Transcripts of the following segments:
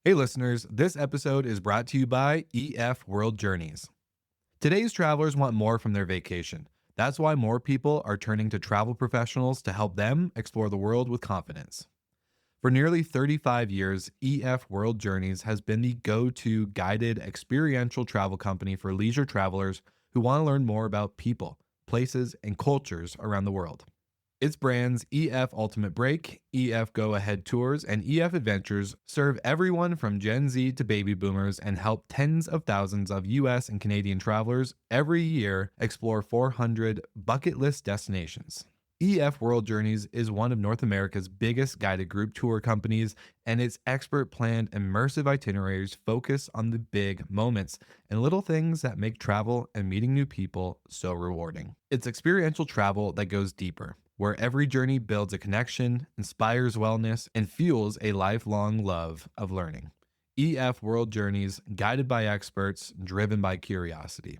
Hey listeners, this episode is brought to you by EF World Journeys. Today's travelers want more from their vacation. That's why more people are turning to travel professionals to help them explore the world with confidence. For nearly 35 years, EF World Journeys has been the go to guided experiential travel company for leisure travelers who want to learn more about people, places, and cultures around the world. Its brands EF Ultimate Break, EF Go Ahead Tours, and EF Adventures serve everyone from Gen Z to baby boomers and help tens of thousands of US and Canadian travelers every year explore 400 bucket list destinations. EF World Journeys is one of North America's biggest guided group tour companies, and its expert planned immersive itineraries focus on the big moments and little things that make travel and meeting new people so rewarding. It's experiential travel that goes deeper, where every journey builds a connection, inspires wellness, and fuels a lifelong love of learning. EF World Journeys, guided by experts, driven by curiosity.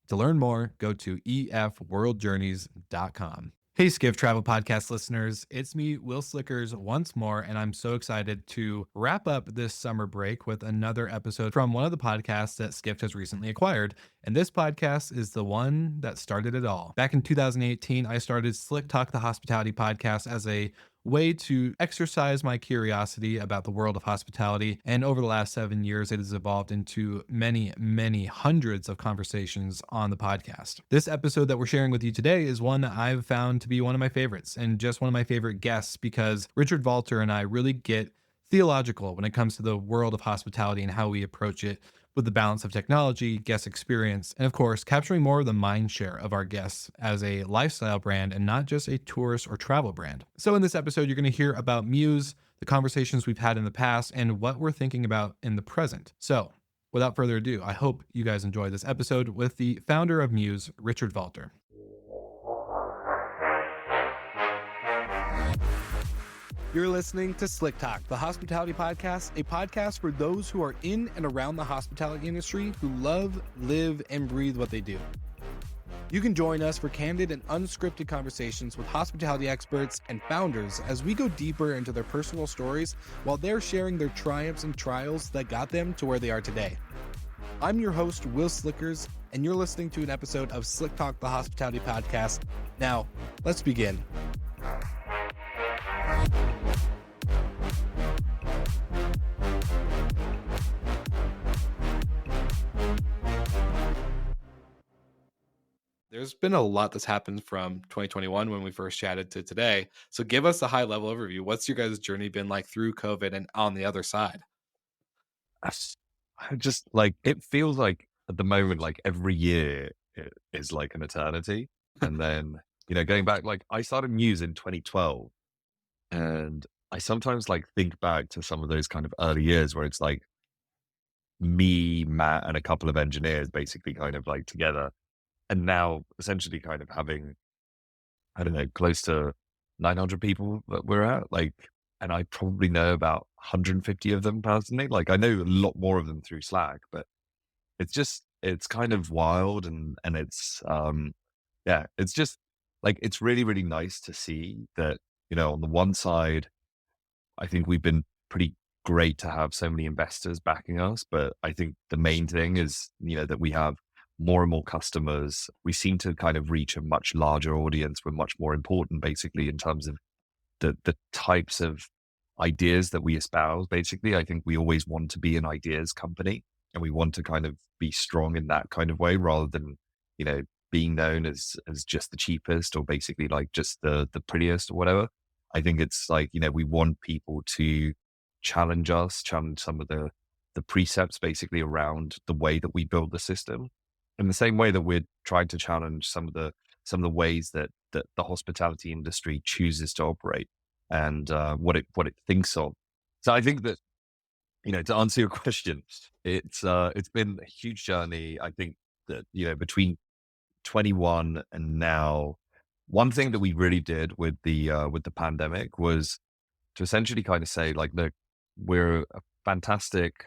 To learn more, go to efworldjourneys.com. Hey, Skift Travel Podcast listeners. It's me, Will Slickers, once more, and I'm so excited to wrap up this summer break with another episode from one of the podcasts that Skift has recently acquired. And this podcast is the one that started it all. Back in 2018, I started Slick Talk, the Hospitality Podcast, as a way to exercise my curiosity about the world of hospitality. And over the last 7 years, it has evolved into many, many hundreds of conversations on the podcast. This episode that we're sharing with you today is one that I've found to be one of my favorites and just one of my favorite guests because Richard Valter and I really get theological when it comes to the world of hospitality and how we approach it with the balance of technology, guest experience, and of course, capturing more of the mind share of our guests as a lifestyle brand and not just a tourist or travel brand. So, in this episode, you're going to hear about Mews, the conversations we've had in the past, and what we're thinking about in the present. So, without further ado, I hope you guys enjoy this episode with the founder of Mews, Richard Valter. You're listening to Slick Talk, the hospitality podcast, a podcast for those who are in and around the hospitality industry who love, live, and breathe what they do. You can join us for candid and unscripted conversations with hospitality experts and founders as we go deeper into their personal stories while they're sharing their triumphs and trials that got them to where they are today. I'm your host, Will Slickers, and you're listening to an episode of Slick Talk, the hospitality podcast. Now, let's begin. There's been a lot that's happened from 2021 when we first chatted to today. So give us a high level overview. What's your guys' journey been like through COVID and on the other side? That's- I just like it feels like at the moment, like every year is like an eternity. And then, going back, like I started Mews in 2012, and I sometimes like think back to some of those kind of early years where it's like me, Matt, and a couple of engineers basically kind of like together. And now essentially kind of having, I don't know, close to 900 people that we're at. Like, and I probably know about 150 of them personally. Like, I know a lot more of them through Slack, but it's kind of wild and yeah, it's just like, it's really, really nice to see that, on the one side, I think we've been pretty great to have so many investors backing us. But I think the main thing is, that we have more and more customers. We seem to kind of reach a much larger audience. We're much more important, basically, in terms of the types of ideas that we espouse. Basically, I think we always want to be an ideas company, and we want to kind of be strong in that kind of way rather than, being known as just the cheapest or basically like just the prettiest or whatever. I think it's like, we want people to challenge us, challenge some of the precepts basically around the way that we build the system. In the same way that we're trying to challenge some of the ways that the hospitality industry chooses to operate and what it thinks of. So I think that, to answer your question, it's been a huge journey. I think that, between 21 and now, one thing that we really did with the pandemic was to essentially kind of say like, look, we're a fantastic,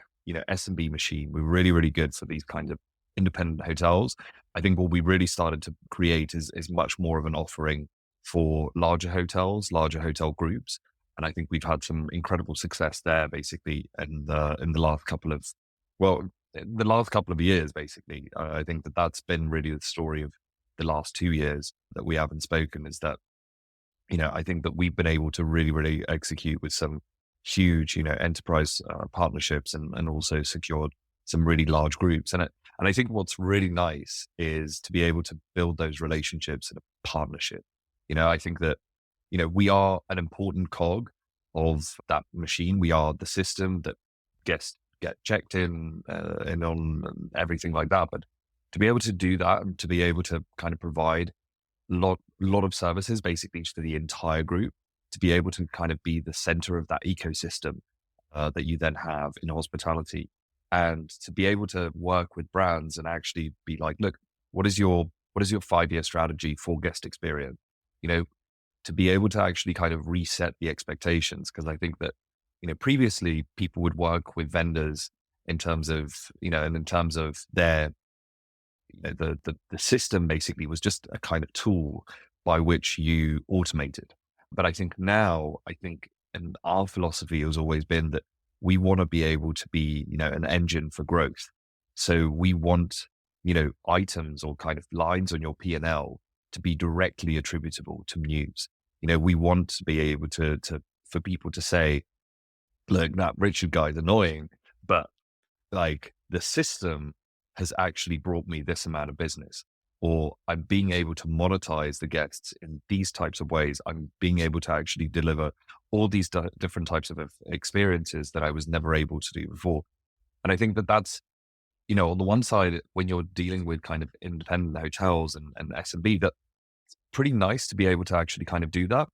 S&B machine. We're really, really good for these kinds of independent hotels. I think what we really started to create is much more of an offering for larger hotels, larger hotel groups. And I think we've had some incredible success there, basically, in the last couple of, well, in the last couple of years, basically. I think that that's been really the story of the last 2 years that we haven't spoken, is that, I think that we've been able to really, really execute with some huge, enterprise partnerships, and also secured some really large groups. And I think what's really nice is to be able to build those relationships in a partnership. I think that, we are an important cog of that machine. We are the system that get checked in, and on and everything like that. But to be able to do that, and to be able to kind of provide lot of services basically to the entire group, to be able to kind of be the center of that ecosystem that you then have in hospitality, and to be able to work with brands and actually be like, look, what is your 5-year strategy for guest experience? You know, to be able to actually kind of reset the expectations, because I think that, previously people would work with vendors in terms of, and in terms of their, the system basically was just a kind of tool by which you automated. But I think now, and our philosophy has always been that we want to be able to be, an engine for growth. So we want, items or kind of lines on your P&L to be directly attributable to Mews. We want to be able to for people to say, look, that Richard guy's annoying, but like the system has actually brought me this amount of business, or I'm being able to monetize the guests in these types of ways. I'm being able to actually deliver all these different types of experiences that I was never able to do before. And I think that that's, on the one side, when you're dealing with kind of independent hotels and S&B, that's pretty nice to be able to actually kind of do that.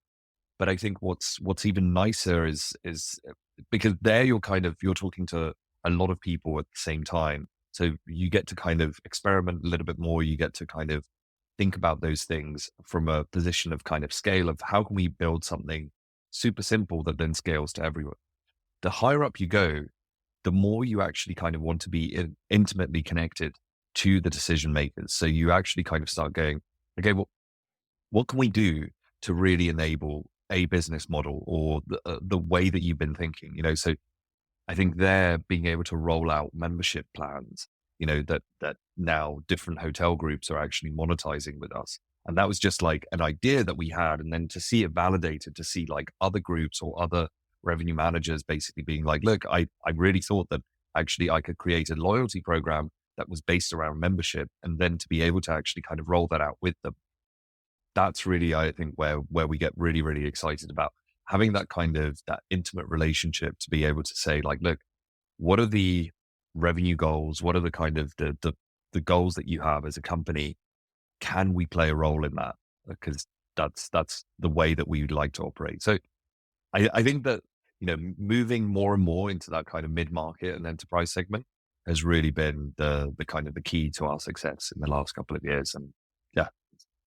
But I think what's even nicer is because there you're talking to a lot of people at the same time. So you get to kind of experiment a little bit more. You get to kind of think about those things from a position of kind of scale of how can we build something super simple that then scales to everyone. The higher up you go, the more you actually kind of want to be intimately connected to the decision makers. So you actually kind of start going, okay, well, what can we do to really enable a business model or the way that you've been thinking? So I think they're being able to roll out membership plans, that now different hotel groups are actually monetizing with us. And that was just like an idea that we had. And then to see it validated, to see like other groups or other revenue managers basically being like, look, I really thought that actually I could create a loyalty program that was based around membership, and then to be able to actually kind of roll that out with them. That's really, I think, where we get really, really excited about having that kind of that intimate relationship, to be able to say like, look, what are the revenue goals? What are the kind of the goals that you have as a company? Can we play a role in that? Because that's the way that we would like to operate. So I think that, moving more and more into that kind of mid-market and enterprise segment has really been the kind of the key to our success in the last couple of years. And yeah,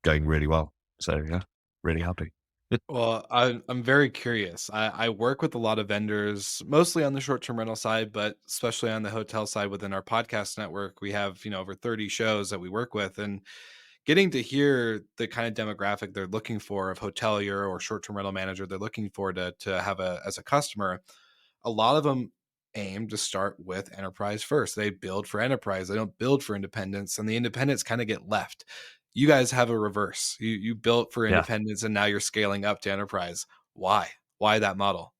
going really well. So yeah, really happy. Well, I'm very curious. I work with a lot of vendors, mostly on the short-term rental side, but especially on the hotel side within our podcast network. We have, over 30 shows that we work with, and getting to hear the kind of demographic they're looking for of hotelier or short-term rental manager they're looking for to have as a customer. A lot of them aim to start with enterprise first. They build for enterprise. They don't build for independence, and the independents kind of get left. You guys have a reverse. You built for Yeah. independence, and now you're scaling up to enterprise. Why? Why that model?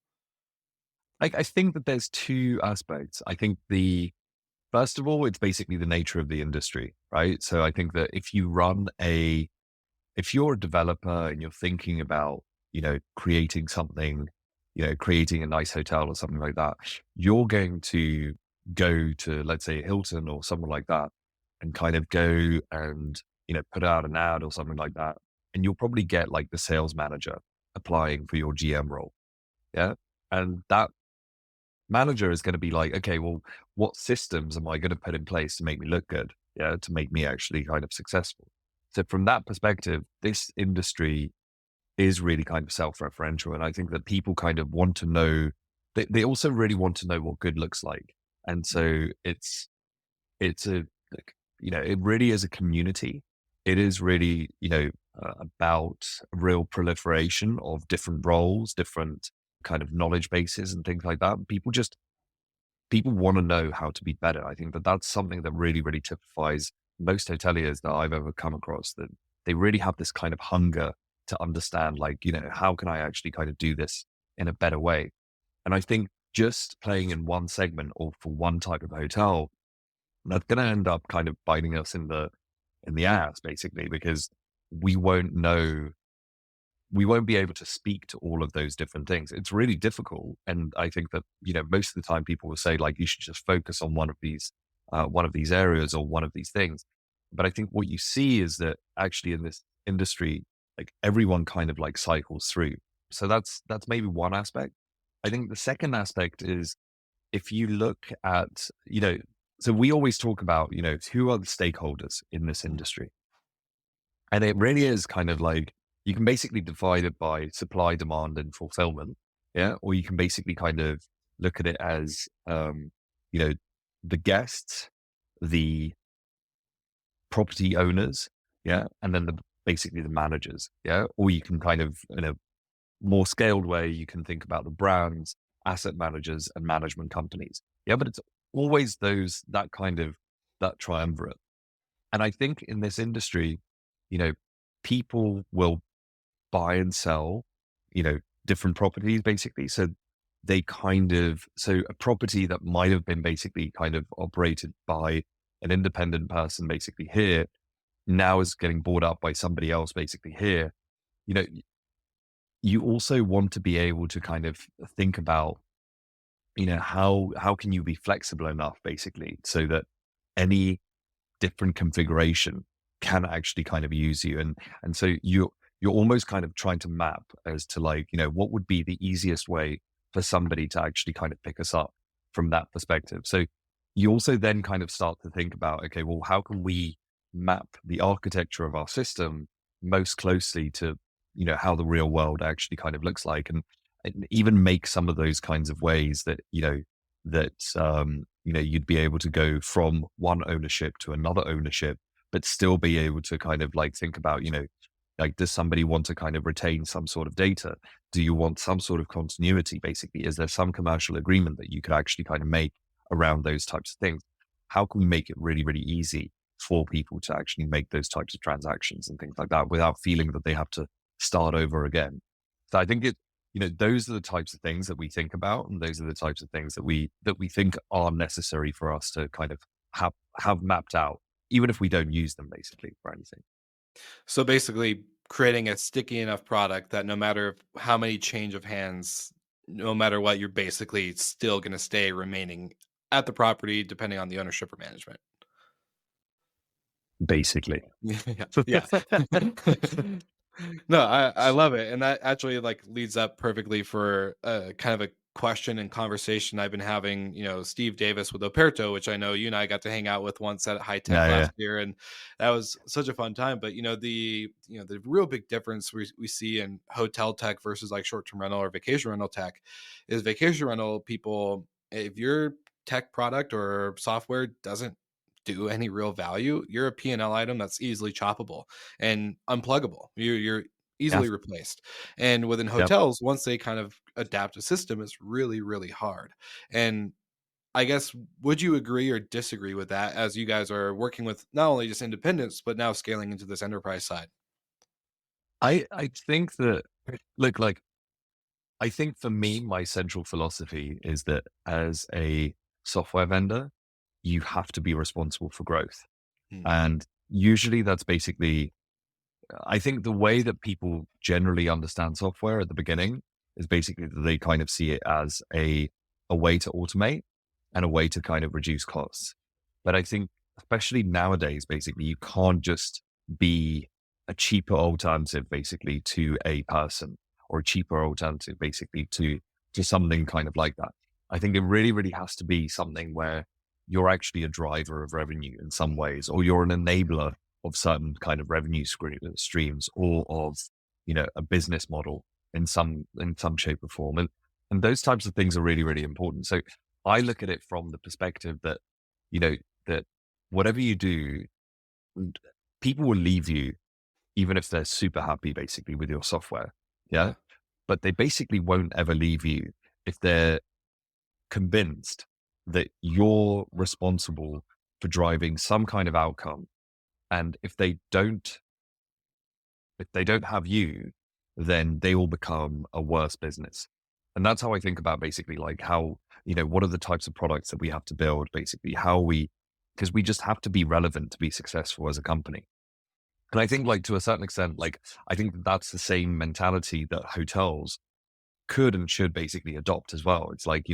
I think that there's two aspects. I think first of all, it's basically the nature of the industry, right? So I think that if you're a developer and you're thinking about, creating something, creating a nice hotel or something like that, you're going to go to, let's say, Hilton or someone like that, and kind of go and, put out an ad or something like that. And you'll probably get like the sales manager applying for your GM role. Yeah. And that manager is going to be like, okay, well, what systems am I going to put in place to make me look good? Yeah. To make me actually kind of successful. So from that perspective, this industry is really kind of self-referential. And I think that people kind of want to know, they also really want to know what good looks like. And so it's like, it really is a community. It is really, about real proliferation of different roles, different kind of knowledge bases and things like that. People want to know how to be better. I think that that's something that really, really typifies most hoteliers that I've ever come across, that they really have this kind of hunger to understand, like, how can I actually kind of do this in a better way? And I think just playing in one segment or for one type of hotel, that's going to end up kind of biting us in the ass, basically, because we won't know we won't be able to speak to all of those different things. It's really difficult. And I think that, most of the time people will say, like, you should just focus on one of these areas or one of these things. But I think what you see is that actually in this industry, like, everyone kind of like cycles through. So that's maybe one aspect. I think the second aspect is, if you look at, so we always talk about, who are the stakeholders in this industry? And it really is kind of like, you can basically divide it by supply, demand, and fulfillment. Yeah. Or you can basically kind of look at it as, you know, the guests, the property owners. Yeah. And then basically the managers. Yeah. Or you can kind of, in a more scaled way, you can think about the brands, asset managers, and management companies. Yeah. But it's always that triumvirate. And I think in this industry, you know, people will buy and sell, different properties basically. So a property that might have been basically kind of operated by an independent person basically here, now is getting bought up by somebody else basically here. You know, you also want to be able to kind of think about, how can you be flexible enough basically so that any different configuration can actually kind of use you. And so you're almost kind of trying to map as to, like, what would be the easiest way for somebody to actually kind of pick us up from that perspective. So you also then kind of start to think about, okay, well, how can we map the architecture of our system most closely to, how the real world actually kind of looks like, and even make some of those kinds of ways that, you'd be able to go from one ownership to another ownership, but still be able to kind of like think about, like, does somebody want to kind of retain some sort of data? Do you want some sort of continuity? Basically, is there some commercial agreement that you could actually kind of make around those types of things? How can we make it really, really easy for people to actually make those types of transactions and things like that without feeling that they have to start over again? So I think those are the types of things that we think about, and those are the types of things that we think are necessary for us to kind of have mapped out, even if we don't use them basically for anything. So basically, creating a sticky enough product that no matter how many change of hands, no matter what, you're basically still going to stay remaining at the property, depending on the ownership or management. Basically. Yeah, yeah. No, I love it, and that actually, like, leads up perfectly for a kind of a question and conversation I've been having, Steve Davis with Operto, which I know you and I got to hang out with once at High Tech Yeah, yeah. last year, and that was such a fun time. But, the real big difference we see in hotel tech versus, like, short-term rental or vacation rental tech is vacation rental people, if your tech product or software doesn't do any real value, you're a P&L item that's easily choppable and unpluggable. You're Yeah. easily replaced. And within Yep. hotels, once they kind of adapt a system, it's really, really hard. And I guess, would you agree or disagree with that, as you guys are working with not only just independents, but now scaling into this enterprise side? I think that, look, like, I think for me, my central philosophy is that as a software vendor, you have to be responsible for growth. Mm, And usually that's basically, I think the way that people generally understand software at the beginning is basically that they kind of see it as a way to automate and a way to kind of reduce costs. But I think, especially nowadays, basically, you can't just be a cheaper alternative basically to a person, or a cheaper alternative basically to something kind of like that. I think it really, really has to be something where you're actually a driver of revenue in some ways, or you're an enabler of certain kind of revenue streams, or of, a business model in some shape or form. And those types of things are really, really important. So I look at it from the perspective that, you know, that whatever you do, people will leave you even if they're super happy basically with your software. Yeah. yeah. but they basically won't ever leave you if they're convinced that you're responsible for driving some kind of outcome. And if they don't have you, then they will become a worse business. And that's how I think about basically like how, what are the types of products that we have to build, basically because we just have to be relevant to be successful as a company. And I think like to a certain extent, like I think that that's the same mentality that hotels could and should basically adopt as well. It's like,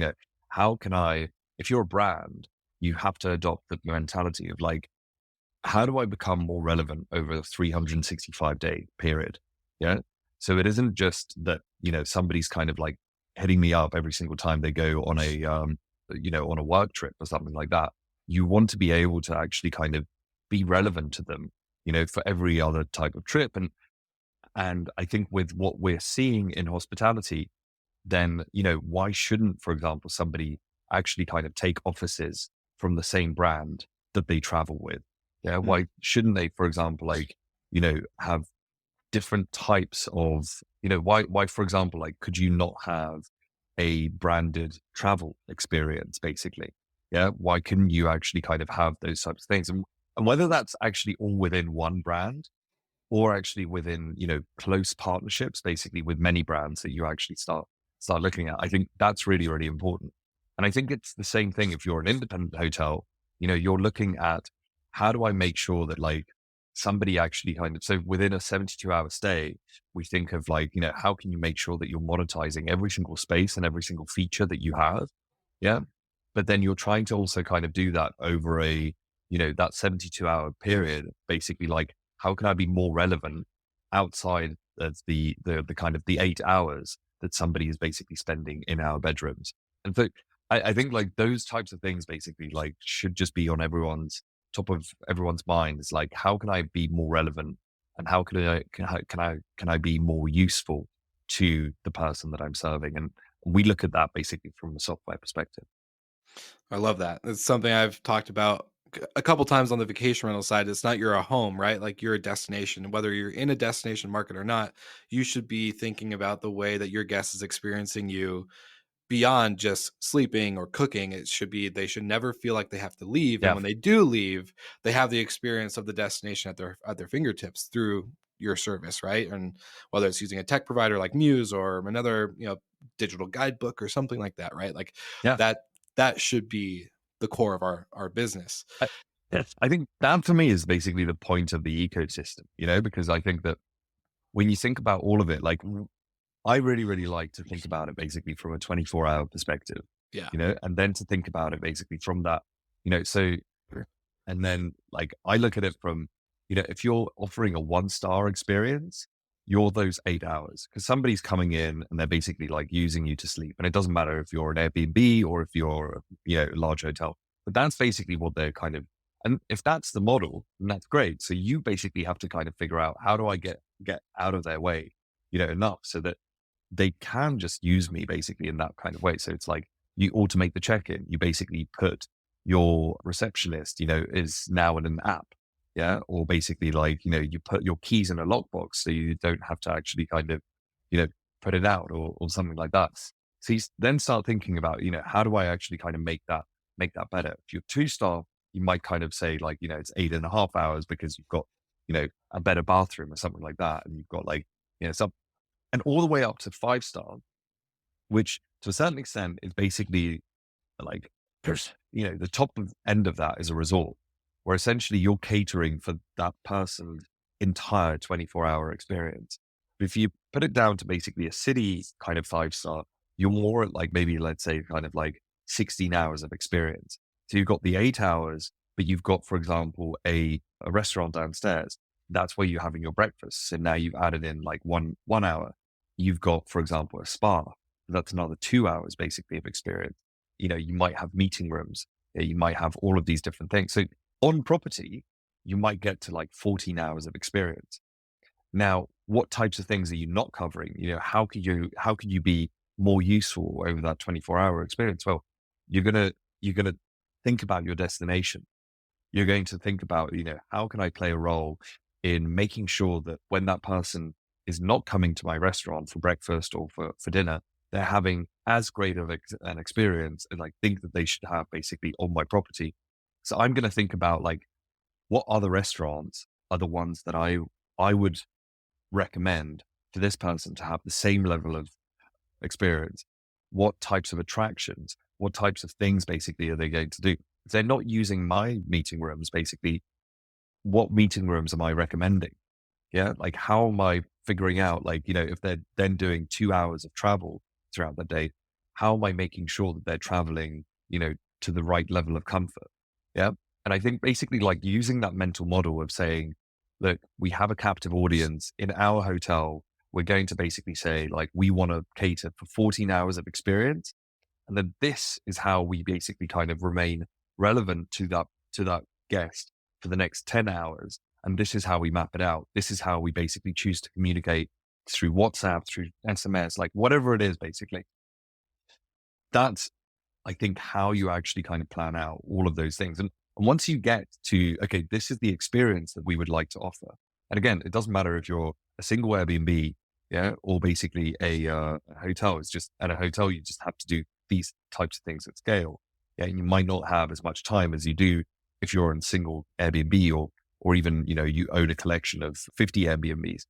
how can if you're a brand, you have to adopt the mentality of like, how do I become more relevant over a 365-day period? Yeah. So it isn't just that, somebody's kind of like hitting me up every single time they go on on a work trip or something like that. You want to be able to actually kind of be relevant to them, for every other type of trip. And I think with what we're seeing in hospitality, then, why shouldn't, for example, somebody actually kind of take offices from the same brand that they travel with? Yeah. Mm. Why shouldn't they, for example, like, have different types of, why, for example, like, could you not have a branded travel experience, basically? Yeah. Why couldn't you actually kind of have those types of things? And whether that's actually all within one brand or actually within, close partnerships, basically with many brands that you actually start looking at. I think that's really, really important. And I think it's the same thing if you're an independent hotel, you're looking at how do I make sure that like somebody actually kind of, so within a 72-hour stay, we think of like, how can you make sure that you're monetizing every single space and every single feature that you have? Yeah. But then you're trying to also kind of do that over that 72-hour period, basically like, how can I be more relevant outside of the kind of the 8 hours that somebody is basically spending in our bedrooms? And so I think like those types of things basically like should just be on everyone's top of everyone's mind. It's like, how can I be more relevant and how can I be more useful to the person that I'm serving? And we look at that basically from a software perspective. I love that. It's something I've talked about a couple times on the vacation rental side. It's not you're a home, right? Like you're a destination. Whether you're in a destination market or not, you should be thinking about the way that your guest is experiencing you beyond just sleeping or cooking. It should be they should never feel like they have to leave, and Yeah. when they do leave, they have the experience of the destination at their fingertips through your service, right? And whether it's using a tech provider like Mews or another, digital guidebook or something like that, right? Like Yeah. that that should be the core of our business. I, yes. I think that for me is basically the point of the ecosystem, because I think that when you think about all of it, like I really, really like to think about it basically from a 24-hour perspective, Yeah. and then to think about it basically from that, so, and then like I look at it from, if you're offering a 1-star experience, you're those 8 hours because somebody's coming in and they're basically like using you to sleep. And it doesn't matter if you're an Airbnb or if you're, a large hotel, but that's basically what they're kind of, and if that's the model, then that's great. So you basically have to kind of figure out how do I get out of their way, enough so that they can just use me basically in that kind of way. So it's like you automate the check-in. You basically put your receptionist, is now in an app. Yeah. Or basically like, you put your keys in a lockbox so you don't have to actually kind of, you know, put it out or something like that. So then start thinking about, how do I actually kind of make that better? If you're 2-star, you might kind of say like, it's 8.5 hours because you've got, a better bathroom or something like that. And you've got like, some and all the way up to 5-star, which to a certain extent is basically like, the top end of that is a resort where essentially you're catering for that person's entire 24-hour experience. But if you put it down to basically a city kind of 5-star, you're more at like maybe let's say kind of like 16 hours of experience. So you've got the 8 hours, but you've got, for example, a restaurant downstairs. That's where you're having your breakfast. So now you've added in like one hour. You've got, for example, a spa. That's another 2 hours basically of experience. You might have meeting rooms. You might have all of these different things. So on property, you might get to like 14 hours of experience. Now, what types of things are you not covering? How could you be more useful over that 24-hour experience? Well, you're gonna think about your destination. You're going to think about, how can I play a role in making sure that when that person is not coming to my restaurant for breakfast or for dinner. They're having as great of an experience and like think that they should have basically on my property. So I'm going to think about like what other restaurants are the ones that I would recommend for this person to have the same level of experience. What types of attractions, what types of things basically are they going to do? If they're not using my meeting rooms, basically, what meeting rooms am I recommending? Yeah. Like, how am I figuring out, like, if they're then doing 2 hours of travel throughout the day, how am I making sure that they're traveling, to the right level of comfort? Yeah. And I think basically like using that mental model of saying, look, we have a captive audience in our hotel. We're going to basically say, like, we want to cater for 14 hours of experience. And then this is how we basically kind of remain relevant to that guest for the next 10 hours. And this is how we map it out. This is how we basically choose to communicate through WhatsApp, through SMS, like whatever it is, basically. That's, I think, how you actually kind of plan out all of those things. And once you get to, okay, this is the experience that we would like to offer. And again, it doesn't matter if you're a single Airbnb, yeah, or basically a hotel. It's just at a hotel, you just have to do these types of things at scale. Yeah, and you might not have as much time as you do if you're in single Airbnb or even, you own a collection of 50 Airbnbs.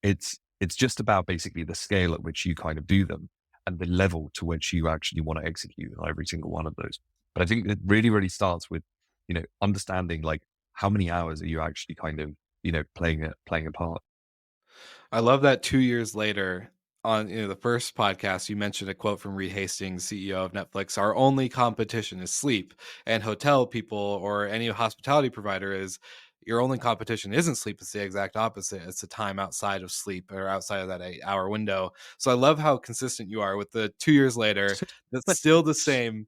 It's just about basically the scale at which you kind of do them and the level to which you actually want to execute on every single one of those. But I think it really, really starts with, understanding like how many hours are you actually kind of, playing a part. I love that 2 years later on the first podcast, you mentioned a quote from Reed Hastings, CEO of Netflix. Our only competition is sleep. And hotel people or any hospitality provider is your only competition isn't sleep. It's the exact opposite. It's the time outside of sleep or outside of that 8 hour window. So I love how consistent you are with the 2 years later. That's still the same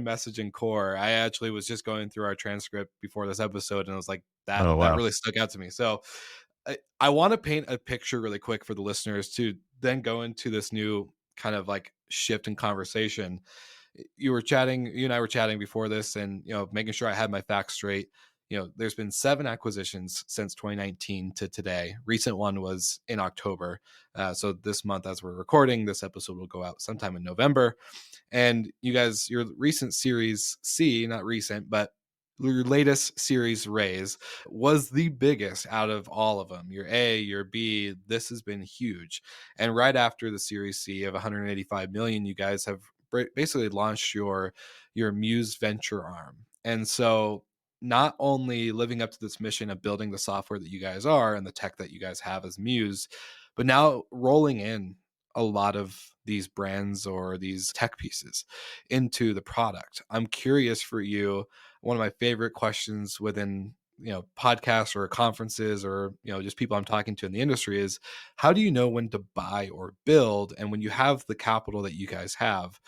message and core. I actually was just going through our transcript before this episode and I was like, that Oh, that wow. really stuck out to me. So I want to paint a picture really quick for the listeners to then go into this new kind of like shift in conversation. You and I were chatting before this and, making sure I had my facts straight. There's been 7 acquisitions since 2019 to today. Recent one was in October. So this month, as we're recording, this episode will go out sometime in November. And you guys, your recent Series C, not recent, but your latest series raise was the biggest out of all of them. Your A, your B, this has been huge. And right after the Series C of 185 million, you guys have basically launched your Mews venture arm. And so not only living up to this mission of building the software that you guys are and the tech that you guys have as Mews, but now rolling in a lot of these brands or these tech pieces into the product. I'm curious for you, one of my favorite questions within podcasts or conferences or just people I'm talking to in the industry is, how do you know when to buy or build? And when you have the capital that you guys have,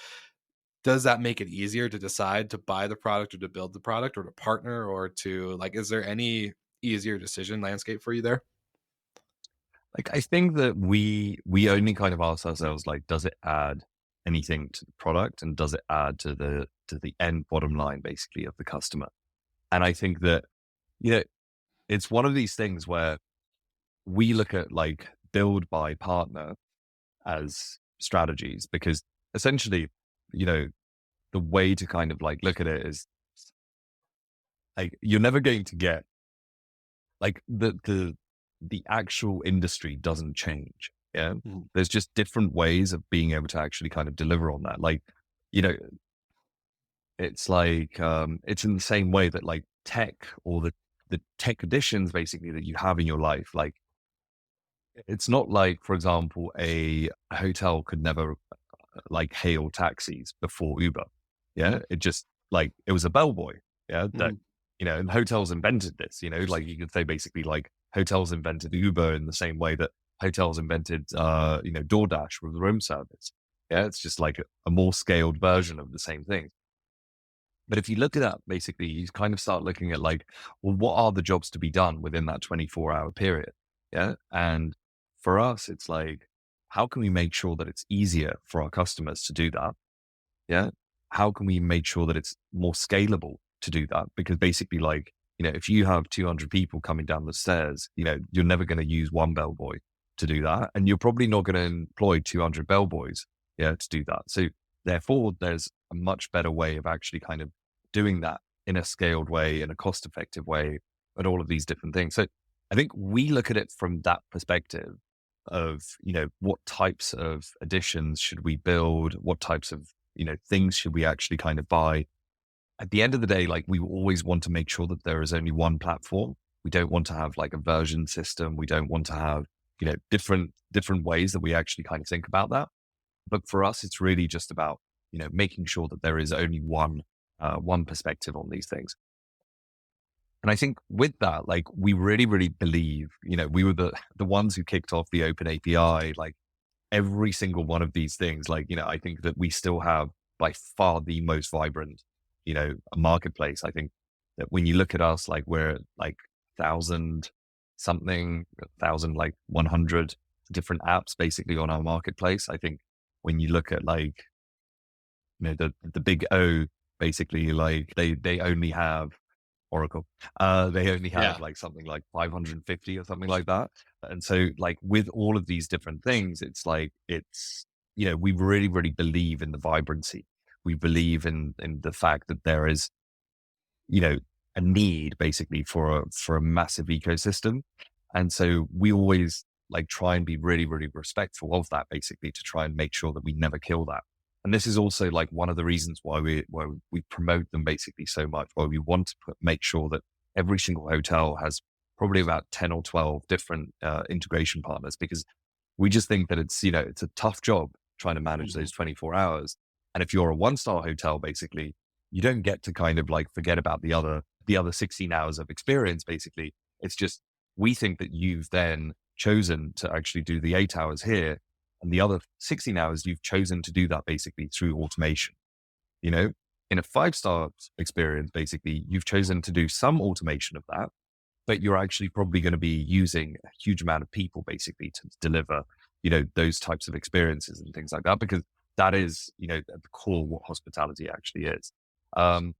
does that make it easier to decide to buy the product or to build the product or to partner or to, like, is there any easier decision landscape for you there? Like, I think that we only kind of ask ourselves, like, does it add anything to the product and does it add to the end bottom line basically of the customer? And I think that, you know, it's one of these things where we look at like build by partner as strategies because essentially, you know, the way to kind of like look at it is like you're never going to get like the actual industry doesn't change. Yeah. Mhm. There's just different ways of being able to actually kind of deliver on that. Like, you know, it's like it's in the same way that like tech or the tech additions basically that you have in your life, like it's not like, for example, a hotel could never like hail taxis before Uber. Yeah. Mhm. It just like it was a bellboy. Yeah. That, Mhm. and hotels invented this, like you could say basically like hotels invented Uber in the same way that hotels invented, DoorDash with room service. Yeah. It's just like a more scaled version of the same thing. But if you look at that, basically, you kind of start looking at like, well, what are the jobs to be done within that 24-hour period? Yeah. And for us, it's like, how can we make sure that it's easier for our customers to do that? Yeah. How can we make sure that it's more scalable to do that? Because basically, like, if you have 200 people coming down the stairs, you're never going to use one bellboy. to do that, and you're probably not going to employ 200 bellboys, yeah, to do that. So therefore, there's a much better way of actually kind of doing that in a scaled way, in a cost effective way, and all of these different things. So I think we look at it from that perspective of, what types of additions should we build? What types of, things should we actually kind of buy? At the end of the day, like we always want to make sure that there is only one platform. We don't want to have like a version system. We don't want to have, different ways that we actually kind of think about that. But for us, it's really just about, making sure that there is only one perspective on these things. And I think with that, like we really, really believe, we were the ones who kicked off the open API, like every single one of these things. Like, I think that we still have by far the most vibrant, marketplace. I think that when you look at us, like we're like 1,000 like 100 different apps basically on our marketplace. I think when you look at like, the big O, basically like they only have Oracle. They only have Yeah. like something like 550 or something like that. And so like with all of these different things, it's like, we really, really believe in the vibrancy. We believe in the fact that there is, you know, a need basically for a massive ecosystem. And so we always like try and be really, really respectful of that basically to try and make sure that we never kill that. And this is also like one of the reasons why we promote them basically so much, why we want to make sure that every single hotel has probably about 10 or 12 different integration partners, because we just think that it's a tough job trying to manage Mhm. those 24 hours. And if you're a one-star hotel, basically, you don't get to kind of like forget about the other 16 hours of experience, basically. It's just, we think that you've then chosen to actually do the 8 hours here, and the other 16 hours, you've chosen to do that basically through automation. You know, in a five-star experience, basically, you've chosen to do some automation of that, but you're actually probably going to be using a huge amount of people basically to deliver, those types of experiences and things like that, because that is, at the core what hospitality actually is. Um,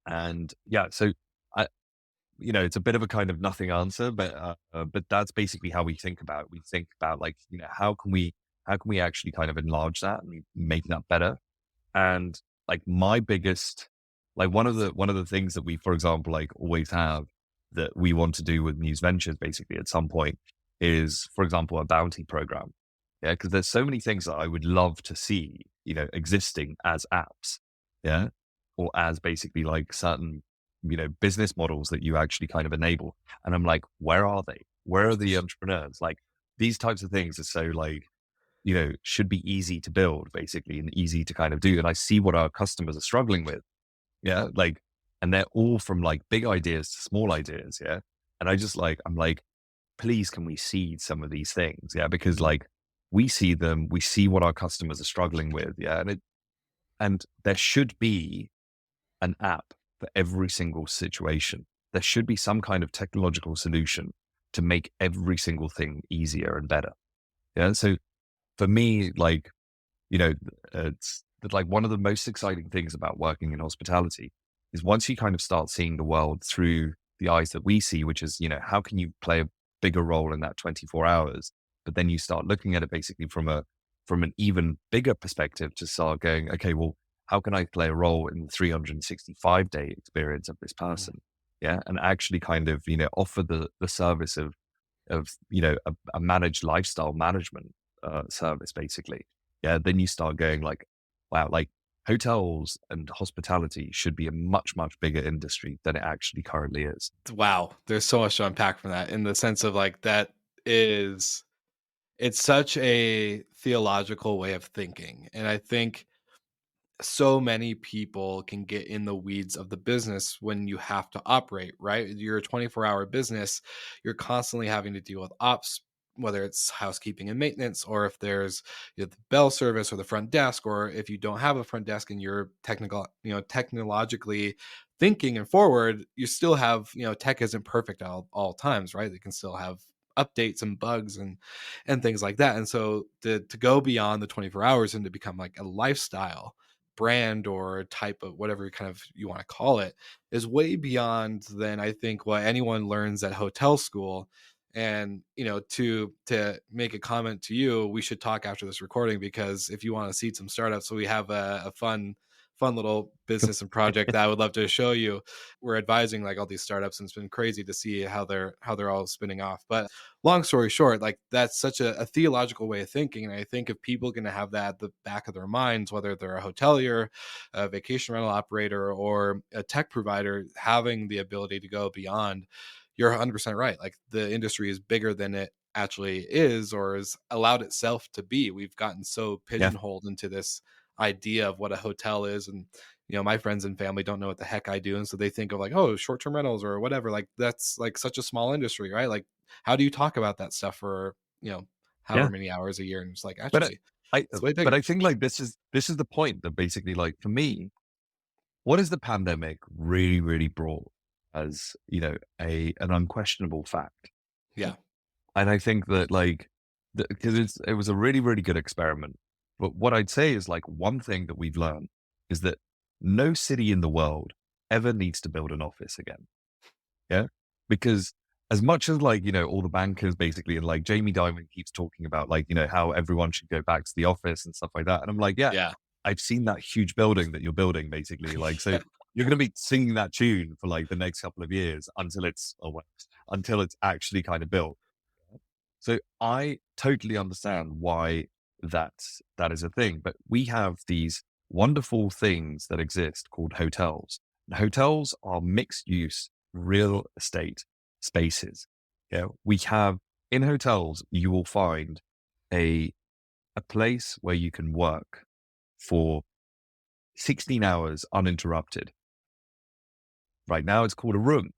and yeah, so I, it's a bit of a kind of nothing answer, but that's basically how we think about it. We think about like, how can we actually kind of enlarge that and make that better? And like my biggest, like one of the things that we, for example, like always have that we want to do with News Ventures basically at some point is, for example, a bounty program. Yeah. Cause there's so many things that I would love to see, existing as apps. Yeah. Or as basically like certain, business models that you actually kind of enable. And I'm like, where are they? Where are the entrepreneurs? Like these types of things are so like, should be easy to build basically and easy to kind of do. And I see what our customers are struggling with. Yeah. Like, and they're all from like big ideas to small ideas. Yeah. And I'm like, please, can we seed some of these things? Yeah. Because like we see them, we see what our customers are struggling with. Yeah. And there should be an app for every single situation. There should be some kind of technological solution to make every single thing easier and better. Yeah. So for me, like, it's like one of the most exciting things about working in hospitality is once you kind of start seeing the world through the eyes that we see, which is, how can you play a bigger role in that 24 hours? But then you start looking at it basically from an even bigger perspective to start going, okay, well, how can I play a role in the 365-day experience of this Mhm. person? Yeah. And actually kind of, offer the service of a managed lifestyle management service basically. Yeah, then you start going like, wow, like hotels and hospitality should be a much much bigger industry than it actually currently is. Wow, there's so much to unpack from that in the sense of like that is it's such a theological way of thinking. And I think so many people can get in the weeds of the business when you have to operate, right? You're a 24-hour business, you're constantly having to deal with ops, whether it's housekeeping and maintenance, or if there's the bell service or the front desk, or if you don't have a front desk and you're technologically thinking and forward, you still have, tech isn't perfect at all times, right? They can still have updates and bugs and things like that. And so to go beyond the 24 hours and to become like a lifestyle brand or type of whatever kind of you want to call it is way beyond than I think what anyone learns at hotel school. And to make a comment to you, we should talk after this recording, because if you want to see some startups, so we have a fun little business and project that I would love to show you. We're advising like all these startups, and it's been crazy to see how they're all spinning off. But long story short, like that's such a theological way of thinking, and I think if people are going to have that at the back of their minds, whether they're a hotelier, a vacation rental operator, or a tech provider, having the ability to go beyond, you're 100% right. Like the industry is bigger than it actually is, or has allowed itself to be. We've gotten so Yeah. pigeonholed into this idea of what a hotel is. And my friends and family don't know what the heck I do, and so they think of like, oh, short-term rentals or whatever. Like that's like such a small industry, right? Like how do you talk about that stuff for however Yeah. many hours a year? And it's like, But actually, it's way but bigger. I think like this is the point that basically like for me, what has the pandemic really, really brought as, an unquestionable fact? Yeah. And I think that like, because it was a really, really good experiment. But what I'd say is like one thing that we've learned is that no city in the world ever needs to build an office again. Yeah. Because as much as like, all the bankers basically, and like Jamie Dimon keeps talking about like, how everyone should go back to the office and stuff like that. And I'm like, yeah, Yeah. I've seen that huge building that you're building basically. Like, so you're going to be singing that tune for like the next couple of years until until it's actually kind of built. So I totally understand why that is a thing. But we have these wonderful things that exist called hotels. And hotels are mixed use real estate spaces. Yeah. We have in hotels, you will find a a place where you can work for 16 hours uninterrupted. Right now it's called a room,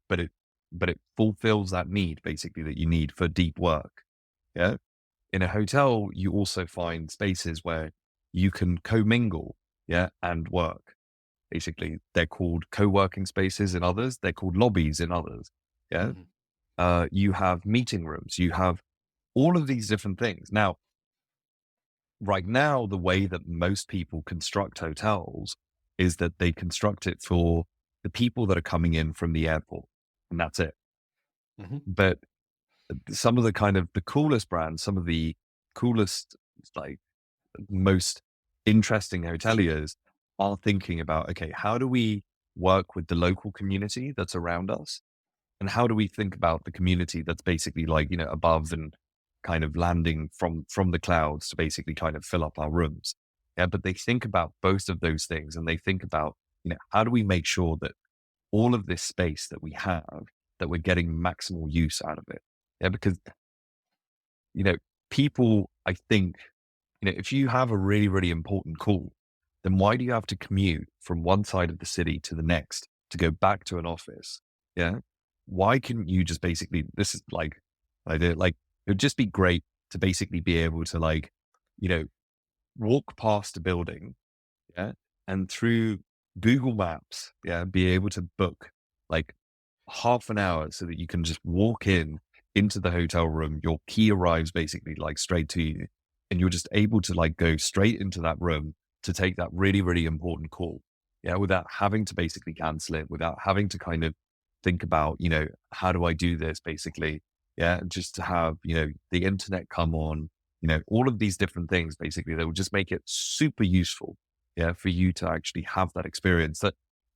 but it fulfills that need basically that you need for deep work. Yeah. In a hotel, you also find spaces where you can commingle, yeah, and work. Basically, they're called co-working spaces in others. They're called lobbies in others. Yeah. Mhm. You have meeting rooms. You have all of these different things. Now, right now, the way that most people construct hotels is that they construct it for the people that are coming in from the airport, and that's it. Mhm. But some of the kind of the coolest brands, some of the coolest, like most interesting hoteliers are thinking about, okay, how do we work with the local community that's around us? And how do we think about the community that's basically like, above and kind of landing from the clouds to basically kind of fill up our rooms? Yeah. But they think about both of those things, and they think about, how do we make sure that all of this space that we have, that we're getting maximal use out of it? Yeah. Because, you know, people, I think, if you have a really, really important call, then why do you have to commute from one side of the city to the next to go back to an office? Yeah. Why couldn't you just basically, this is like, I did like, it would just be great to basically be able to like, you know, walk past a building, yeah, and through Google Maps, yeah, be able to book like half an hour so that you can just walk into the hotel room. Your key arrives basically like straight to you, and you're just able to like go straight into that room to take that really, really important call. Yeah. Without having to basically cancel it, without having to kind of think about, how do I do this basically? Yeah. Just to have, the internet come on, all of these different things basically that will just make it super useful. Yeah. For you to actually have that experience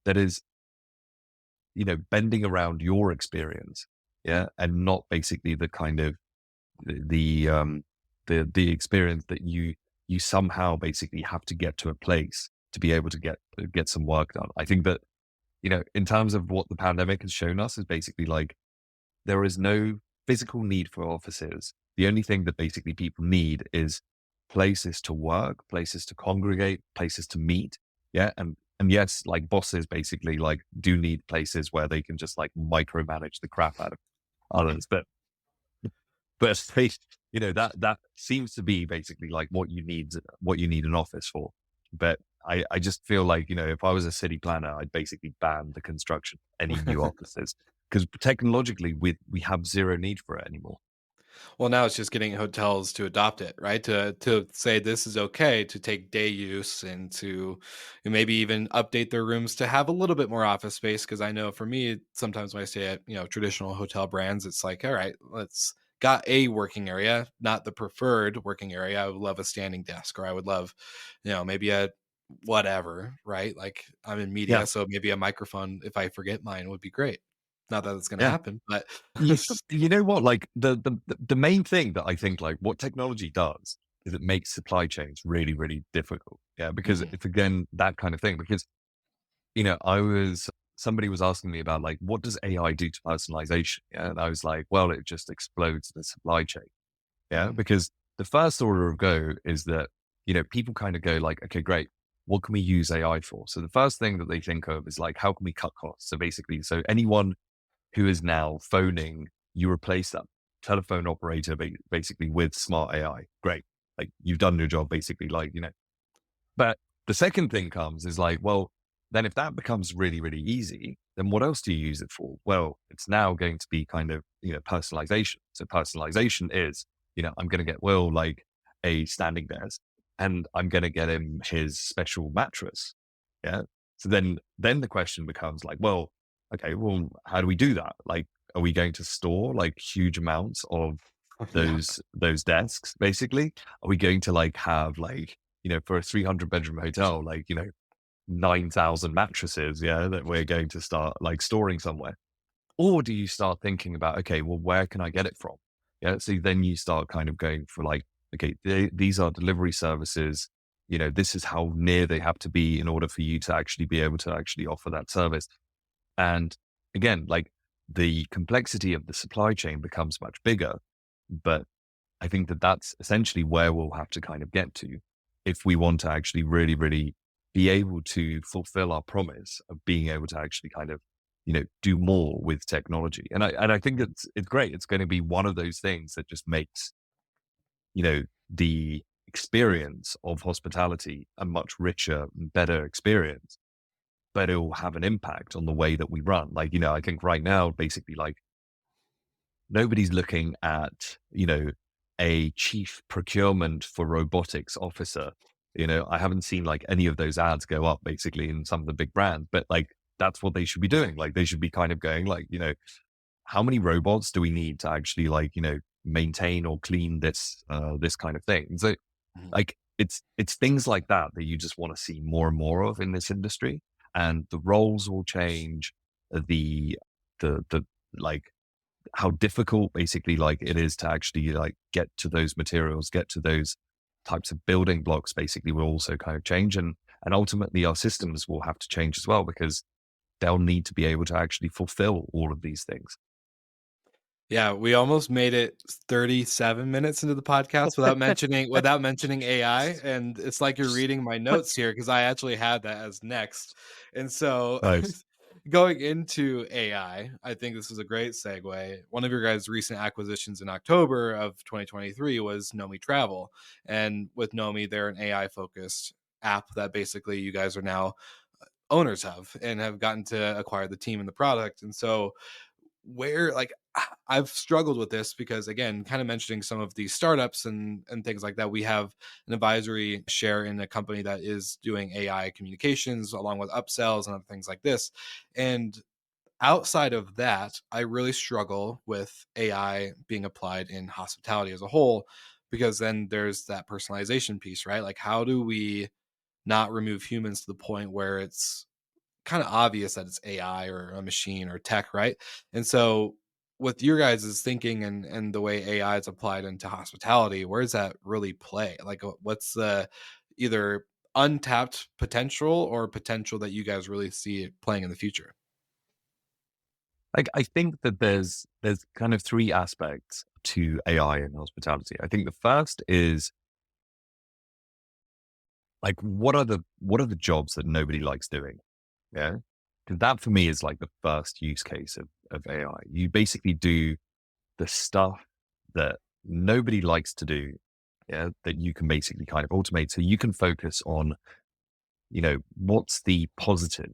that is, bending around your experience. Yeah. And not basically the kind of the experience that you somehow basically have to get to a place to be able to get some work done. I think that, in terms of what the pandemic has shown us is basically like there is no physical need for offices. The only thing that basically people need is places to work, places to congregate, places to meet. Yeah. And yes, like bosses basically like do need places where they can just like micromanage the crap out of others. But that seems to be basically like what you need an office for. But I just feel like, if I was a city planner, I'd basically ban the construction of any new offices because technologically we have zero need for it anymore. Well, now it's just getting hotels to adopt it, right? To say this is okay to take day use and to maybe even update their rooms to have a little bit more office space. Because I know for me, sometimes when I stay at traditional hotel brands, it's like, all right, let's got a working area, not the preferred working area. I would love a standing desk, or I would love, maybe a whatever, right? Like I'm in Yeah. media, so maybe a microphone if I forget mine would be great. Not that it's going to Yeah. happen, but You know what? Like the main thing that I think like what technology does is it makes supply chains really, really difficult. Yeah. Because Mhm. it's again that kind of thing. Because, somebody was asking me about like, what does AI do to personalization? Yeah. And I was like, well, it just explodes the supply chain. Yeah. Mhm. Because the first order of go is that, people kind of go like, okay, great. What can we use AI for? So the first thing that they think of is like, how can we cut costs? So basically, so anyone who is now phoning, you replace that telephone operator basically with smart AI. Great. Like you've done your job basically, but the second thing comes is like, well, then if that becomes really, really easy, then what else do you use it for? Well, it's now going to be kind of, personalization. So personalization is, I'm going to get Will like a standing desk and I'm going to get him his special mattress. Yeah. So then the question becomes like, well, okay, well, how do we do that? Like, are we going to store like huge amounts of Yeah. those desks basically? Are we going to like have like, for a 300-bedroom hotel, like, 9,000 mattresses, yeah, that we're going to start like storing somewhere? Or do you start thinking about, okay, well, where can I get it from? Yeah. So then you start kind of going for like, okay, these are delivery services. This is how near they have to be in order for you to actually be able to actually offer that service. And again, like the complexity of the supply chain becomes much bigger, but I think that that's essentially where we'll have to kind of get to if we want to actually really, really be able to fulfill our promise of being able to actually kind of, do more with technology. And I think it's great. It's going to be one of those things that just makes, the experience of hospitality a much richer, better experience, but it will have an impact on the way that we run. Like, I think right now, basically, like nobody's looking at, a chief procurement for robotics officer. I haven't seen like any of those ads go up basically in some of the big brands, but like that's what they should be doing. Like they should be kind of going like, how many robots do we need to actually like, maintain or clean this kind of thing? So Mhm. like it's things like that that you just want to see more and more of in this industry. And the roles will change, the like how difficult basically like it is to actually like get to those materials, get to those types of building blocks basically will also kind of change. And ultimately our systems will have to change as well because they'll need to be able to actually fulfill all of these things. Yeah, we almost made it 37 minutes into the podcast without mentioning AI, and it's like you're reading my notes here because I actually had that as next. And so Nice. going into AI, I think this is a great segue. One of your guys' recent acquisitions in October of 2023 was Nomi Travel. And with Nomi, they're an AI focused app that basically you guys are now owners of and have gotten to acquire the team and the product. And so where like I've struggled with this because again, kind of mentioning some of these startups and things like that. We have an advisory share in a company that is doing AI communications along with upsells and other things like this. And outside of that, I really struggle with AI being applied in hospitality as a whole because then there's that personalization piece, right? Like how do we not remove humans to the point where it's kind of obvious that it's AI or a machine or tech, right? And so with your guys' thinking and the way AI is applied into hospitality, where does that really play? Like what's the either untapped potential or potential that you guys really see it playing in the future? Like I think that there's kind of three aspects to AI in hospitality. I think the first is like what are the jobs that nobody likes doing? Yeah. 'Cause that for me is like the first use case of AI. You basically do the stuff that nobody likes to do. Yeah. That you can basically kind of automate. So you can focus on, what's the positive,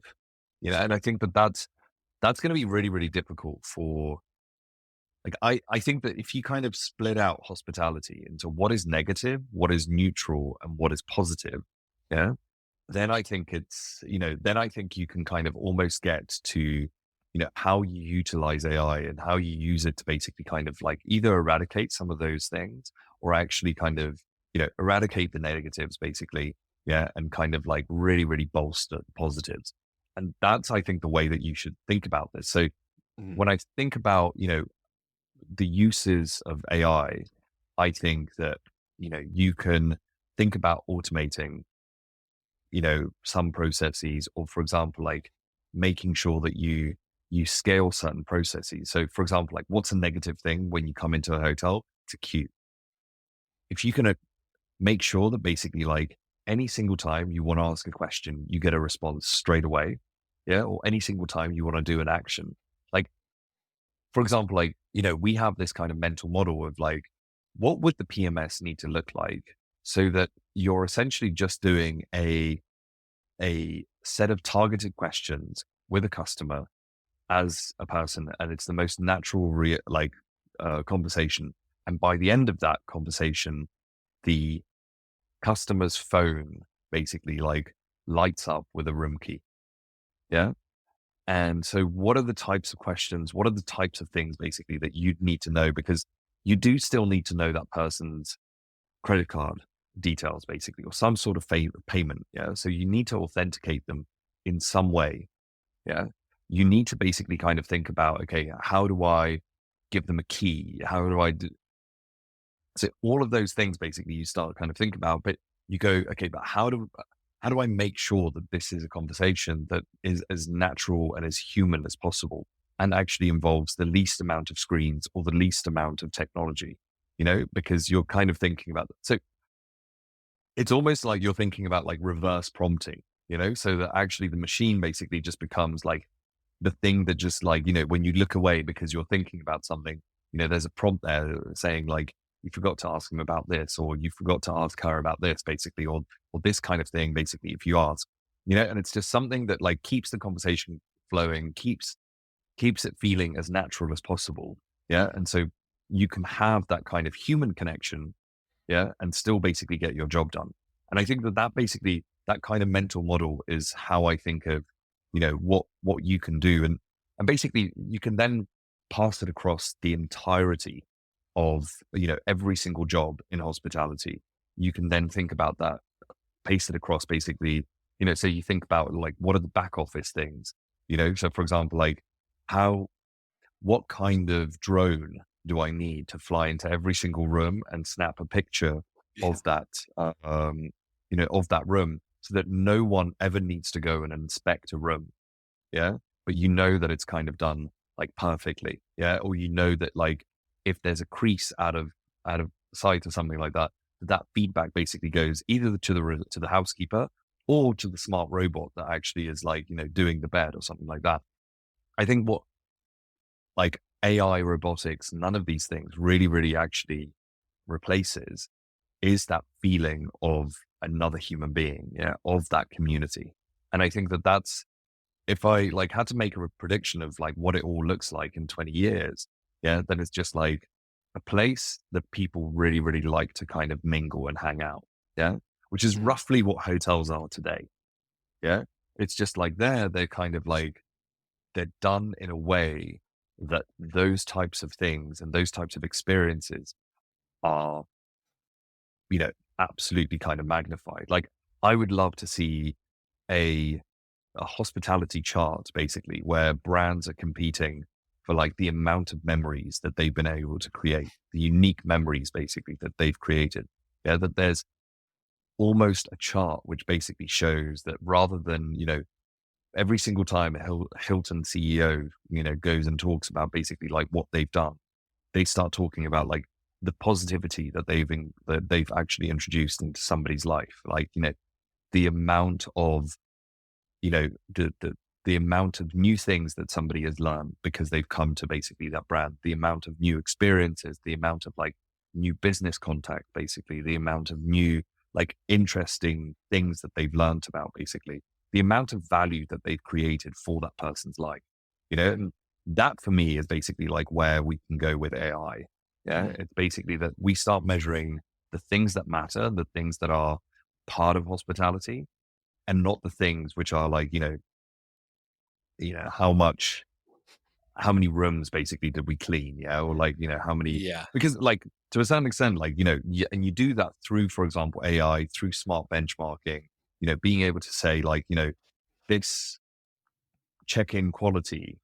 and I think that that's going to be really, really difficult for Like I think that if you kind of split out hospitality into what is negative, what is neutral, and what is positive, yeah, then I think then I think you can kind of almost get to, how you utilize AI and how you use it to basically kind of like either eradicate some of those things or actually kind of, eradicate the negatives basically. Yeah. And kind of like really, really bolster the positives. And that's, I think, the way that you should think about this. So Mhm. when I think about, the uses of I think that, you can think about automating, some processes, or for example, like making sure that you scale certain processes. So for example, like what's a negative thing when you come into a hotel? It's a queue. If you can make sure that basically like any single time you want to ask a question, you get a response straight away. Yeah. Or any single time you want to do an action. Like, for example, like, we have this kind of mental model of like, what would the PMS need to look like so that you're essentially just doing a set of targeted questions with a customer as a person, and it's the most natural conversation. And by the end of that conversation, the customer's phone basically like lights up with a room key. Yeah. And so what are the types of questions? What are the types of things basically that you'd need to know? Because you do still need to know that person's credit card details, basically, or some sort of payment. Yeah. So you need to authenticate them in some way. Yeah. You need to basically kind of think about, okay, how do I give them a key? How do I do? So all of those things basically you start kind of think about, but you go, okay, but how do I make sure that this is a conversation that is as natural and as human as possible and actually involves the least amount of screens or the least amount of technology, because you're kind of thinking about that. So it's almost like you're thinking about like reverse prompting, so that actually the machine basically just becomes like the thing that just like, when you look away because you're thinking about something, there's a prompt there saying like, you forgot to ask him about this, or you forgot to ask her about this, basically, or this kind of thing, basically, if you ask, and it's just something that like keeps the conversation flowing, keeps it feeling as natural as possible. Yeah. And so you can have that kind of human connection, yeah, and still basically get your job done. And I think that basically, that kind of mental model is how I think of, what you can do. And basically you can then pass it across the entirety of, every single job in hospitality. You can then think about that, paste it across basically, so you think about like, what are the back office things, so for example, like what kind of drone do I need to fly into every single room and snap a picture Yeah. of that, of that room so that no one ever needs to go and inspect a room. Yeah. But that it's kind of done like perfectly. Yeah. Or that like if there's a crease out of sight or something like that, that feedback basically goes either to the housekeeper or to the smart robot that actually is like, doing the bed or something like that. I think what like AI, robotics, none of these things really, really actually replaces is that feeling of another human being, yeah, of that community. And I think that that's, if I like had to make a prediction of like what it all looks like in 20 years, yeah, then it's just like a place that people really, really like to kind of mingle and hang out. Yeah. Which is Mhm. roughly what hotels are today. Yeah. It's just like they're kind of like, they're done in a way that those types of things and those types of experiences are, you know, absolutely kind of magnified. Like I would love to see a a hospitality chart basically where brands are competing for like the amount of memories that they've been able to create, the unique memories basically that they've created. Yeah, that there's almost a chart which basically shows that rather than, every single time a Hilton CEO, goes and talks about basically like what they've done, they start talking about like the positivity that they've actually introduced into somebody's life. Like, the amount of, you know, the amount of new things that somebody has learned because they've come to basically that brand, the amount of new experiences, the amount of like new business contact, basically, the amount of new, like interesting things that they've learned about, basically, the amount of value that they've created for that person's life, and that for me is basically like where we can go with AI. Yeah. Mhm. It's basically that we start measuring the things that matter, the things that are part of hospitality, and not the things which are like, how many rooms basically did we clean? Yeah. Or like, how many, Yeah. because like to a certain extent, like, and you do that through, for example, AI, through smart benchmarking, being able to say like, this check-in quality,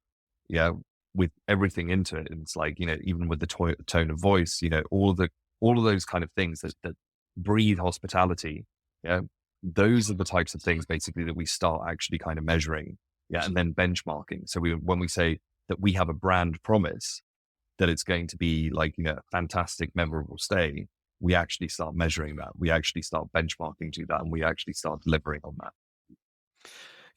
yeah, with everything into it. And it's like, even with the tone of voice, all of those kind of things that breathe hospitality. Yeah. Those are the types of things basically that we start actually kind of measuring. Yeah. And then benchmarking. So when we say that we have a brand promise that it's going to be like, a fantastic, memorable stay, we actually start measuring that. We actually start benchmarking to that and we actually start delivering on that.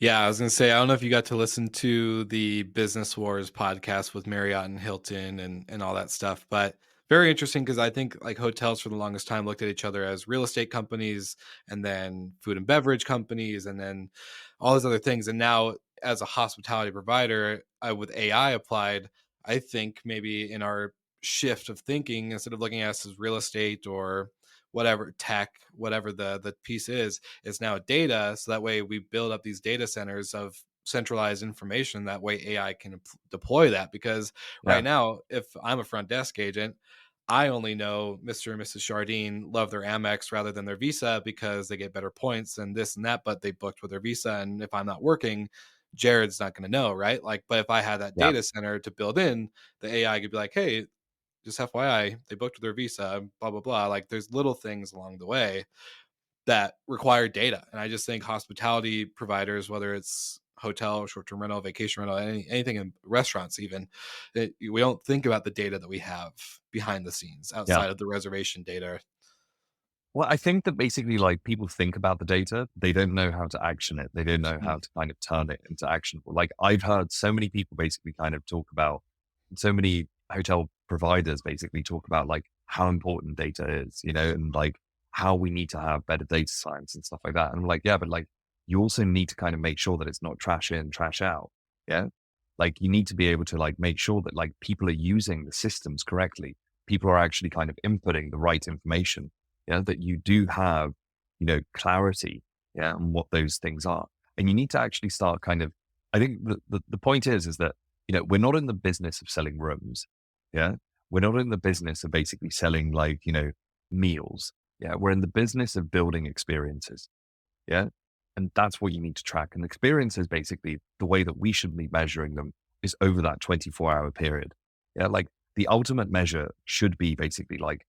Yeah, I was gonna say, I don't know if you got to listen to the Business Wars podcast with Marriott and Hilton and all that stuff, but very interesting because I think like hotels for the longest time looked at each other as real estate companies and then food and beverage companies and then all these other things. And now as a hospitality provider, with AI applied, I think maybe in our shift of thinking, instead of looking at us as real estate or whatever tech, whatever the piece is now data. So that way we build up these data centers of centralized information. That way AI can deploy that. Because Yeah. right now, if I'm a front desk agent, I only know Mr. and Mrs. Jardine love their Amex rather than their Visa because they get better points and this and that, but they booked with their Visa. And if I'm not working, Jared's not going to know, right? Like, but if I had that Yeah. data center to build in, the AI could be like, hey, just FYI, they booked with their Visa, blah, blah, blah. Like there's little things along the way that require data. And I just think hospitality providers, whether it's hotel, short-term rental, vacation rental, anything in restaurants, even, we don't think about the data that we have behind the scenes Yeah. outside of the reservation data. Well, I think that basically, like, people think about the data, they don't know how to action it. They don't know how Mm, to kind of turn it into actionable. Like, I've heard so many people basically kind of talk about, so many hotel providers basically talk about like how important data is, and like how we need to have better data science and stuff like that. And I'm like, yeah, but like, you also need to kind of make sure that it's not trash in, trash out. Yeah. Like, you need to be able to like make sure that like people are using the systems correctly. People are actually kind of inputting the right information, yeah, that you do have, clarity, yeah, on what those things are. And you need to actually start kind of, I think the point is that, we're not in the business of selling rooms. Yeah. We're not in the business of basically selling like, meals. Yeah. We're in the business of building experiences. Yeah. And that's what you need to track. And experiences, basically, the way that we should be measuring them is over that 24-hour period. Yeah. Like, the ultimate measure should be basically like,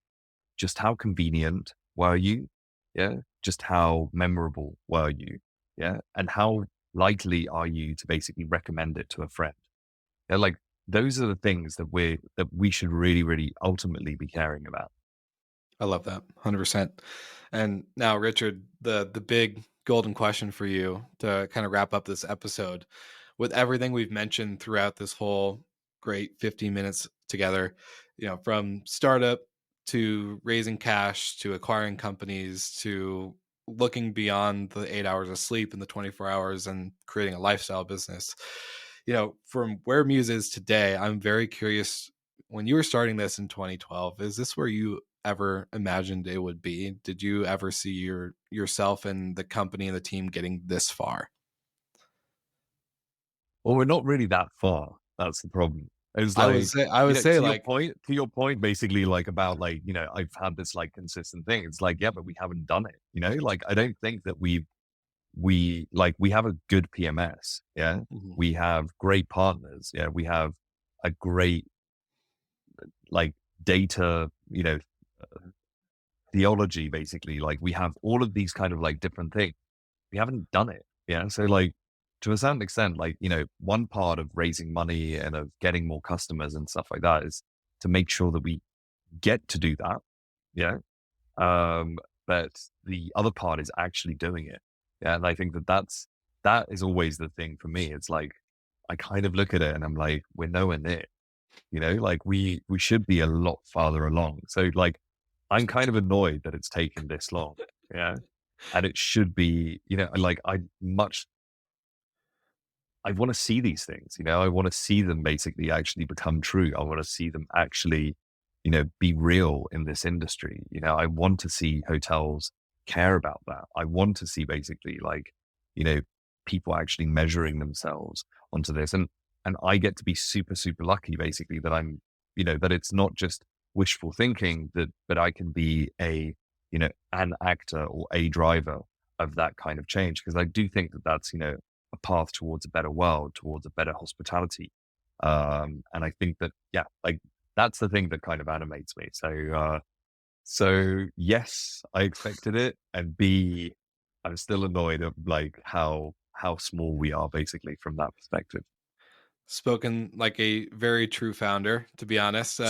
just how convenient were you? Yeah. Just how memorable were you? Yeah. And how likely are you to basically recommend it to a friend? Yeah. Like, those are the things that we should really, really ultimately be caring about. I love that 100%. And now, Richard, the big golden question for you to kind of wrap up this episode with everything we've mentioned throughout this whole great 15 minutes together, from startup to raising cash to acquiring companies to looking beyond the 8 hours of sleep and the 24 hours and creating a lifestyle business. From where Muse is today, I'm very curious, when you were starting this in 2012, is this where you ever imagined it would be? Did you ever see yourself and the company and the team getting this far? Well, we're not really that far. That's the problem. It's like, I would say like, to your point, basically, like, about like, I've had this like consistent thing. It's like, yeah, but we haven't done it. Like, I don't think that we have a good PMS. Yeah. mhm, We have great partners. Yeah. We have a great like data, theology, basically. Like, we have all of these kind of like different things. We haven't done it. Yeah. So like, to a certain extent, like, one part of raising money and of getting more customers and stuff like that is to make sure that we get to do that. Yeah. Um, but the other part is actually doing it. Yeah. And I think that is always the thing for me. It's like, I kind of look at it and I'm like, we're nowhere near, like, we should be a lot farther along. So like, I'm kind of annoyed that it's taken this long. Yeah. And it should be, like, I much I want to see these things, I want to see them basically actually become true. I want to see them actually, be real in this industry. I want to see hotels care about that. I want to see basically like, you know, people actually measuring themselves onto this. And I get to be super, super lucky basically that that it's not just wishful thinking but I can be an actor or a driver of that kind of change. Because I do think that that's, a path towards a better world, towards a better hospitality. And I think that, yeah, like that's the thing that kind of animates me. So yes, I expected it, and B, I'm still annoyed at like how small we are basically from that perspective. Spoken like a very true founder, to be honest.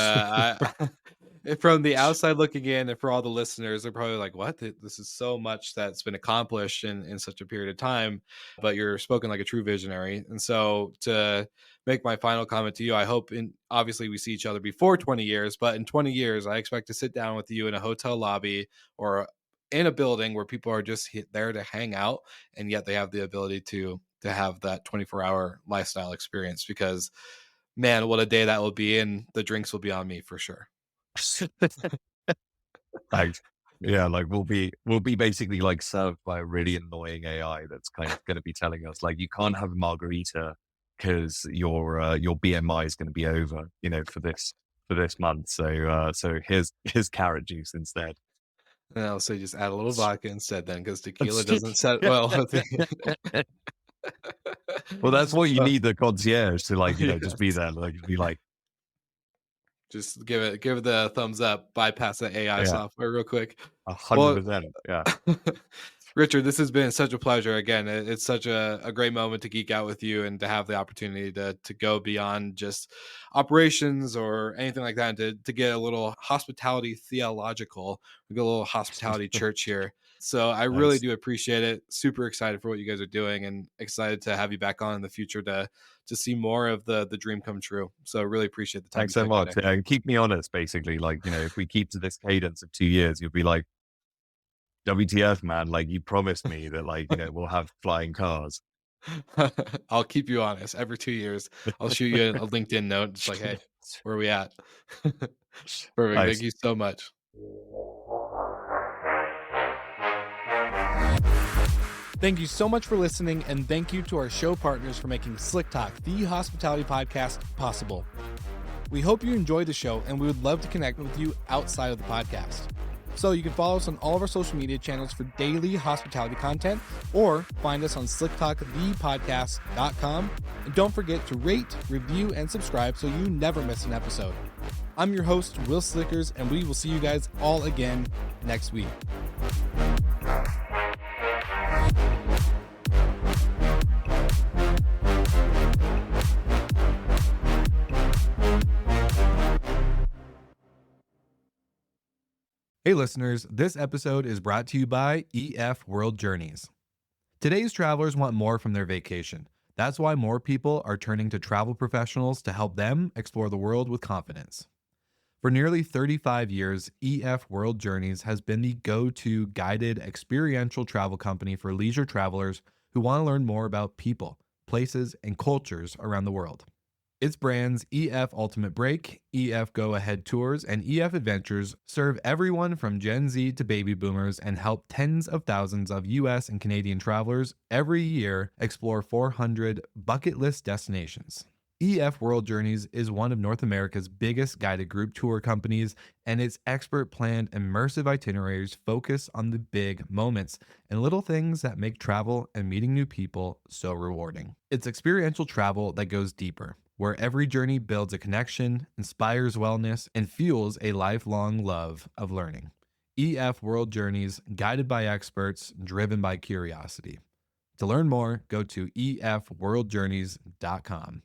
From the outside looking in, and for all the listeners, they're probably like, "What? This is so much that's been accomplished in such a period of time." But you're spoken like a true visionary. And so, to make my final comment to you, I hope, in obviously we see each other before 20 years, but in 20 years, I expect to sit down with you in a hotel lobby or in a building where people are just there to hang out, and yet they have the ability to have that 24-hour lifestyle experience. Because man, what a day that will be, and the drinks will be on me for sure. Like, yeah, like we'll be basically like served by a really annoying AI that's kind of going to be telling us like you can't have a margarita because your BMI is going to be over, for this month. So here's carrot juice instead. And I'll say just add a little vodka instead then, because tequila doesn't set well with it. Well, that's what you Uh, need the concierge to like, just be yes. there, like be like, Just give it the thumbs up, bypass the AI yeah, software real quick. Well, 100%. Yeah. Richard, this has been such a pleasure. Again, it's such a great moment to geek out with you and to have the opportunity to go beyond just operations or anything like that, and to get a little hospitality theological. We get a little hospitality church here. So I really Nice. do appreciate it. Super excited for what you guys are doing, and excited to have you back on in the future to see more of the dream come true. So really appreciate the time Thanks you so took much. today. Yeah, and keep me honest, basically. Like, if we keep to this cadence of 2 years, you'll be like, WTF, man, like you promised me that like, we'll have flying cars. I'll keep you honest. Every 2 years, I'll shoot you a LinkedIn note. It's like, hey, where are we at? Perfect. Thank Nice. you so much. Thank you so much for listening, and thank you to our show partners for making Slick Talk, the hospitality podcast, possible. We hope you enjoyed the show, and we would love to connect with you outside of the podcast. So you can follow us on all of our social media channels for daily hospitality content, or find us on slicktalkthepodcast.com. And don't forget to rate, review, and subscribe so you never miss an episode. I'm your host, Will Slickers, and we will see you guys all again next week. Hey listeners, this episode is brought to you by EF World Journeys. Today's travelers want more from their vacation. That's why more people are turning to travel professionals to help them explore the world with confidence. For nearly 35 years, EF World Journeys has been the go-to guided experiential travel company for leisure travelers who want to learn more about people, places, and cultures around the world. Its brands EF Ultimate Break, EF Go Ahead Tours, and EF Adventures serve everyone from Gen Z to baby boomers and help tens of thousands of US and Canadian travelers every year explore 400 bucket list destinations. EF World Journeys is one of North America's biggest guided group tour companies, and its expert planned immersive itineraries focus on the big moments and little things that make travel and meeting new people so rewarding. It's experiential travel that goes deeper, where every journey builds a connection, inspires wellness, and fuels a lifelong love of learning. EF World Journeys, guided by experts, driven by curiosity. To learn more, go to efworldjourneys.com.